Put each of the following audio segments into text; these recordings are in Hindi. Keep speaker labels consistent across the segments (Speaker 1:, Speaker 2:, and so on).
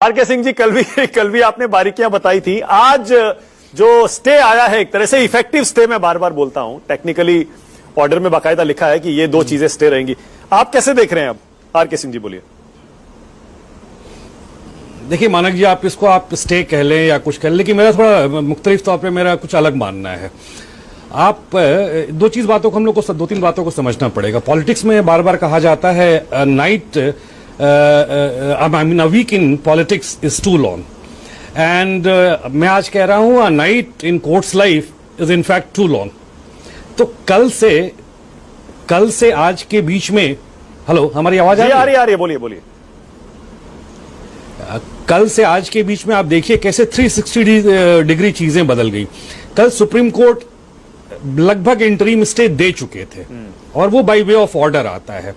Speaker 1: आरके सिंह जी, कल भी आपने बारीकियां बताई थी। आज जो स्टे आया है, एक तरह से इफेक्टिव स्टे, मैं बार बार बोलता हूं, टेक्निकली ऑर्डर में बाकायदा लिखा है कि ये दो चीजें स्टे रहेंगी। आप कैसे देख रहे हैं? अब आरके सिंह जी बोलिए।
Speaker 2: देखिए मानक जी, आप इसको आप स्टे कह लें या कुछ कह लें, लेकिन मेरा थोड़ा मुख्तलिफ तौर पे मेरा कुछ अलग मानना है। आप दो तीन बातों को समझना पड़ेगा। पॉलिटिक्स में बार बार कहा जाता है a week in politics is too long, and मैं आज कह रहा हूं a night in court's life is in fact too long। तो कल से आज के बीच में, हेलो, हमारी आवाज आ रही है?
Speaker 1: बोलिए।
Speaker 2: कल से आज के बीच में आप देखिए कैसे 360 डिग्री चीजें बदल गई। कल सुप्रीम कोर्ट लगभग इंटरिम स्टे दे चुके थे और वो बाय वे ऑफ ऑर्डर आता है,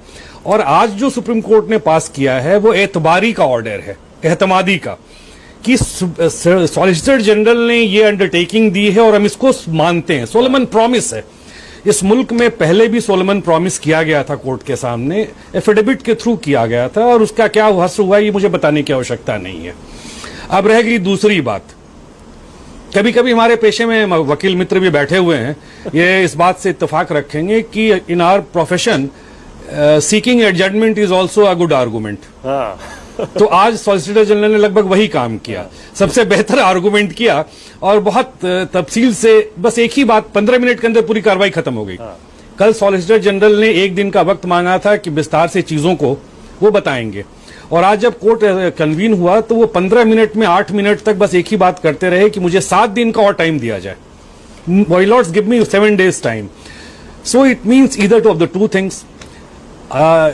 Speaker 2: और आज जो सुप्रीम कोर्ट ने पास किया है वो एतबारी का ऑर्डर है, एहतमादी का, कि सॉलिसिटर जनरल ने ये अंडरटेकिंग दी है और हम इसको मानते हैं। सोलोमन प्रॉमिस है। इस मुल्क में पहले भी सोलोमन प्रॉमिस किया गया था, कोर्ट के सामने एफिडेविट के थ्रू किया गया था, और उसका क्या हश्र हुआ ये मुझे बताने की आवश्यकता नहीं है। अब रह गई दूसरी बात। कभी कभी हमारे पेशे में वकील मित्र भी बैठे हुए हैं, ये इस बात से इत्तेफाक रखेंगे कि in our profession seeking adjustment is also a good argument. तो आज सॉलिसिटर जनरल ने लगभग वही काम किया, सबसे बेहतर आर्गूमेंट किया, और बहुत तफसील से, बस एक ही बात 15 मिनट के अंदर पूरी कार्रवाई खत्म हो गई। कल सॉलिसिटर जनरल ने एक दिन का वक्त मांगा था कि विस्तार से चीजों को वो बताएंगे, और आज जब कोर्ट कन्वीन हुआ तो वो 15 मिनट में 8 मिनट तक बस एक ही बात करते रहे कि मुझे 7 दिन का और टाइम दिया जाए। My Lord's, give me 7 days time. So it means either two of the two things,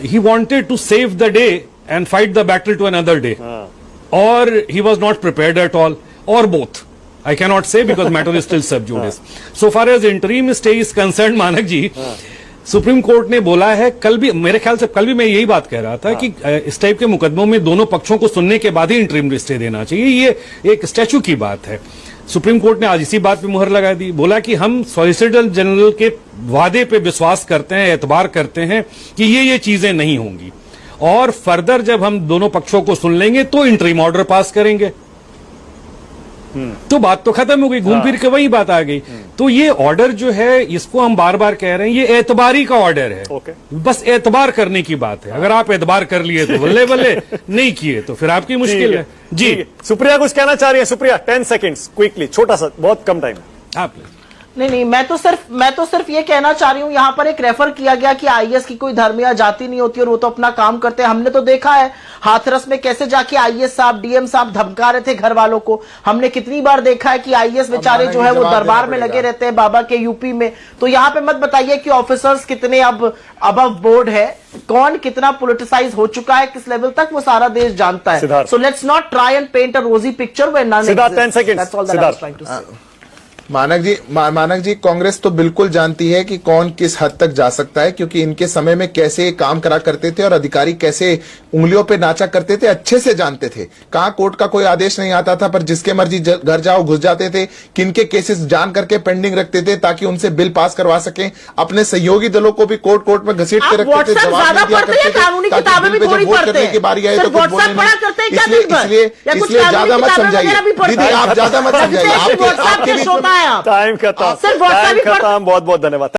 Speaker 2: he wanted to save the day and fight the battle to another day, or he was not prepared at all, or both. I cannot say because matter is still sub judice. So far as interim stay is concerned, मानक जी, सुप्रीम कोर्ट ने बोला है, कल भी मेरे ख्याल से कल भी मैं यही बात कह रहा था कि इस टाइप के मुकदमों में दोनों पक्षों को सुनने के बाद ही इंटरिम स्टे देना चाहिए। ये एक स्टैचू की बात है। सुप्रीम कोर्ट ने आज इसी बात पे मुहर लगा दी, बोला कि हम सॉलिसिटर जनरल के वादे पे विश्वास करते हैं, एतबार करते हैं कि ये चीजें नहीं होंगी, और फर्दर जब हम दोनों पक्षों को सुन लेंगे तो इंटरिम ऑर्डर पास करेंगे। तो बात तो खत्म हो गई, घूम फिर के वही बात आ गई। तो ये ऑर्डर जो है, इसको हम बार बार कह रहे हैं, ये एतबारी का ऑर्डर है। बस एतबार करने की बात है। अगर आप एतबार कर लिए तो बल्ले बल्ले, नहीं किए तो फिर आपकी मुश्किल है। जी,
Speaker 1: सुप्रिया कुछ कहना चाह रही है? सुप्रिया, 10 seconds क्विकली, छोटा सा, बहुत कम टाइम है।
Speaker 2: आप
Speaker 3: नहीं, मैं तो सिर्फ ये कहना चाह रही हूं, यहां पर एक रेफर किया गया कि आईएएस की कोई धर्म या जाति नहीं होती और वो तो अपना काम करते हैं। हमने तो देखा है हाथरस में कैसे जाके आईएएस साहब, डीएम साहब धमका रहे थे घर वालों को। हमने कितनी बार देखा है कि आईएएस बेचारे जो है वो दरबार में लगे रहते हैं बाबा के यूपी में। तो यहाँ पे मत बताइए कि ऑफिसर्स कितने अब अबव बोर्ड है, कौन कितना पोलिटिसाइज हो चुका है, किस लेवल तक, वो सारा देश जानता है। So let's not try and paint a rosy picture when none exist.
Speaker 1: 10 seconds।
Speaker 4: मानक जी, कांग्रेस तो बिल्कुल जानती है कि कौन किस हद तक जा सकता है, क्योंकि इनके समय में कैसे काम करा करते थे और अधिकारी कैसे उंगलियों पे नाचा करते थे, अच्छे से जानते थे। कहां कोर्ट का कोई आदेश नहीं आता था पर जिसके मर्जी घर जाओ घुस जाते थे, किनके केसेस जान करके पेंडिंग रखते थे ताकि उनसे बिल पास करवा सकें। अपने सहयोगी दलों को भी कोर्ट में घसीट के रखते थे, जवाब नहीं दिया करते थे, ताकि बिल पे जब वोट करने की बारी आए तो कुछ बोले नहीं। इसलिए ज्यादा मत समझाइए दीदी, आप ज्यादा मत समझाइए। आपके बीच में
Speaker 1: टाइम खत्म। बहुत बहुत धन्यवाद।